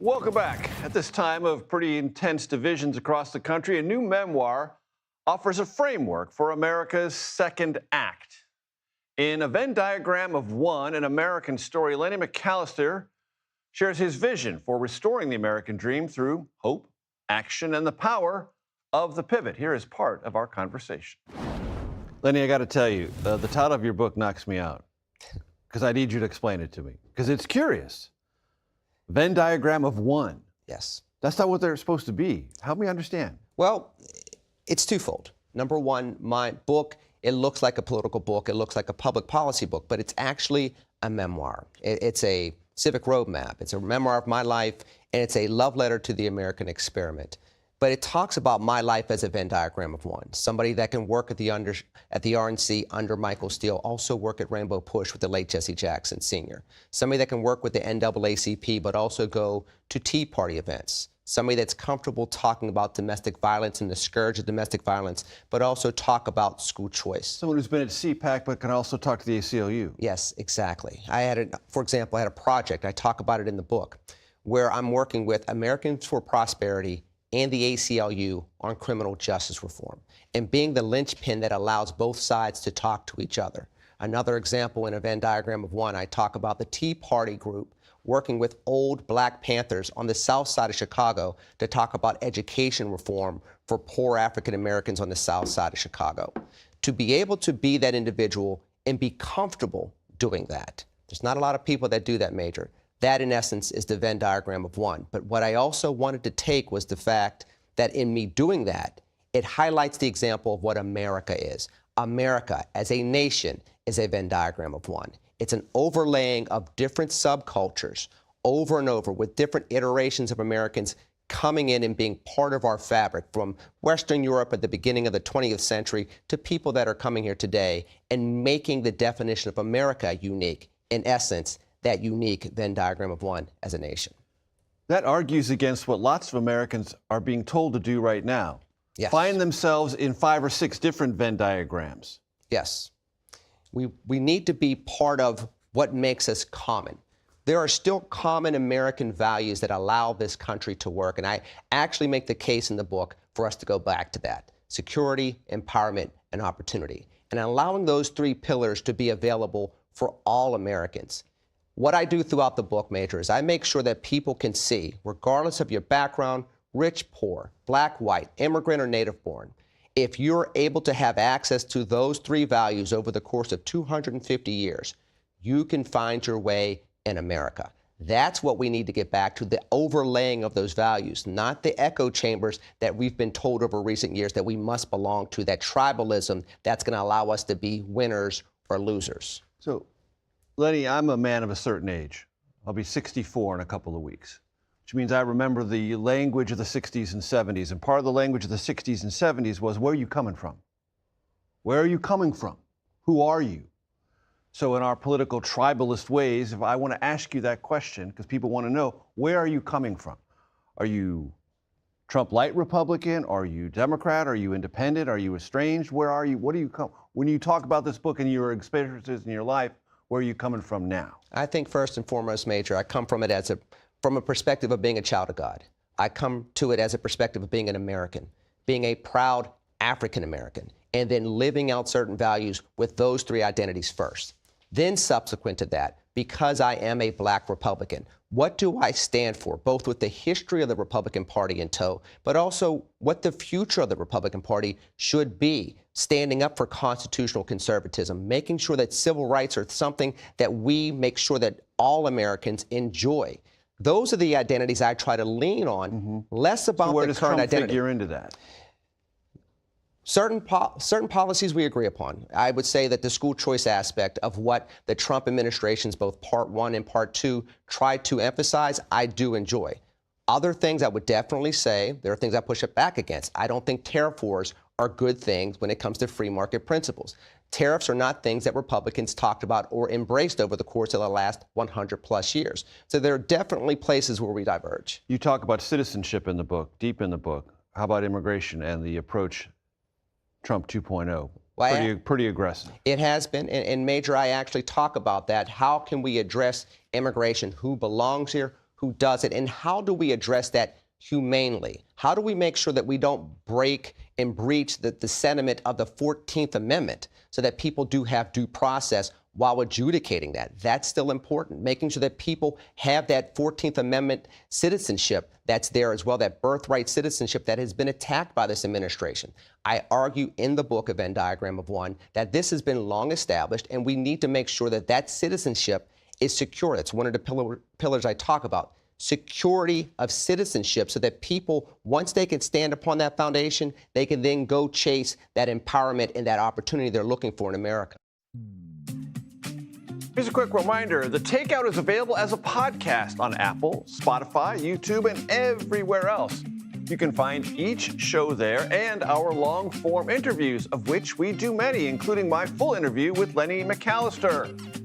Welcome back. At this time of pretty intense divisions across the country, a new memoir offers a framework for America's second act. In A Venn Diagram of One, an American story, Lenny McAllister shares his vision for restoring the American dream through hope, action, and the power of the pivot. Here is part of our conversation. Lenny, I got to tell you, the title of your book knocks me out because I need you to explain it to me because it's curious. Venn diagram of one. Yes. That's not what they're supposed to be. Help me understand. Well, it's twofold. Number one, my book, it looks like a political book, it looks like a public policy book, but it's actually a memoir. It's a civic roadmap. It's a memoir of my life, and it's a love letter to the American experiment. But it talks about my life as a Venn diagram of one. Somebody that can work at the RNC under Michael Steele, also work at Rainbow Push with the late Jesse Jackson Sr. Somebody that can work with the NAACP, but also go to Tea Party events. Somebody that's comfortable talking about domestic violence and the scourge of domestic violence, but also talk about school choice. Someone who's been at CPAC, but can also talk to the ACLU. Yes, exactly. For example, I had a project, I talk about it in the book, where I'm working with Americans for Prosperity and the ACLU on criminal justice reform, and being the linchpin that allows both sides to talk to each other. Another example in a Venn diagram of one, I talk about the Tea Party group working with old Black Panthers on the south side of Chicago to talk about education reform for poor African Americans on the south side of Chicago. To be able to be that individual and be comfortable doing that. There's not a lot of people that do that, Major. That, in essence, is the Venn diagram of one. But what I also wanted to take was the fact that in me doing that, it highlights the example of what America is. America, as a nation, is a Venn diagram of one. It's an overlaying of different subcultures over and over with different iterations of Americans coming in and being part of our fabric, from Western Europe at the beginning of the 20th century to people that are coming here today and making the definition of America unique. In essence, that unique Venn diagram of one as a nation. That argues against what lots of Americans are being told to do right now. Yes. Find themselves in 5 or 6 different Venn diagrams. Yes. We need to be part of what makes us common. There are still common American values that allow this country to work, and I actually make the case in the book for us to go back to that. Security, empowerment, and opportunity. And allowing those 3 pillars to be available for all Americans. What I do throughout the book, Major, is I make sure that people can see, regardless of your background, rich, poor, black, white, immigrant, or native born, if you're able to have access to those 3 values over the course of 250 years, you can find your way in America. That's what we need to get back to, the overlaying of those values, not the echo chambers that we've been told over recent years that we must belong to, that tribalism that's going to allow us to be winners or losers. So, Lenny, I'm a man of a certain age. I'll be 64 in a couple of weeks, which means I remember the language of the 60s and 70s. And part of the language of the 60s and 70s was, where are you coming from? Where are you coming from? Who are you? So in our political tribalist ways, if I want to ask you that question, because people want to know, where are you coming from? Are you Trump light Republican? Are you Democrat? Are you independent? Are you estranged? Where are you? What do you come? When you talk about this book and your experiences in your life, where are you coming from now? I think first and foremost, Major, I come from it from a perspective of being a child of God. I come to it as a perspective of being an American, being a proud African American, and then living out certain values with those 3 identities first. Then subsequent to that, because I am a Black Republican, what do I stand for, both with the history of the Republican Party in tow, but also what the future of the Republican Party should be, standing up for constitutional conservatism, making sure that civil rights are something that we make sure that all Americans enjoy. Those are the identities I try to lean on, less about so where the does current Trump identity. Figure into that? Certain policies we agree upon. I would say that the school choice aspect of what the Trump administration's both Part 1 and Part 2 tried to emphasize, I do enjoy. Other things I would definitely say, there are things I push it back against. I don't think tariff wars are good things when it comes to free market principles. Tariffs are not things that Republicans talked about or embraced over the course of the last 100 plus years. So there are definitely places where we diverge. You talk about citizenship in the book, deep in the book. How about immigration and the approach Trump 2.0? Well, pretty aggressive. It has been. And Major, I actually talk about that. How can we address immigration? Who belongs here? who does it, and how do we address that humanely? How do we make sure that we don't break and breach the sentiment of the 14th Amendment so that people do have due process while adjudicating that? That's still important, making sure that people have that 14th Amendment citizenship that's there as well, that birthright citizenship that has been attacked by this administration. I argue in the book, A Venn Diagram of One, that this has been long established, and we need to make sure that that citizenship is secure. That's one of the pillars I talk about. Security of citizenship, so that people, once they can stand upon that foundation, they can then go chase that empowerment and that opportunity they're looking for in America. Here's a quick reminder. The Takeout is available as a podcast on Apple, Spotify, YouTube, and everywhere else. You can find each show there and our long-form interviews, of which we do many, including my full interview with Lenny McAllister.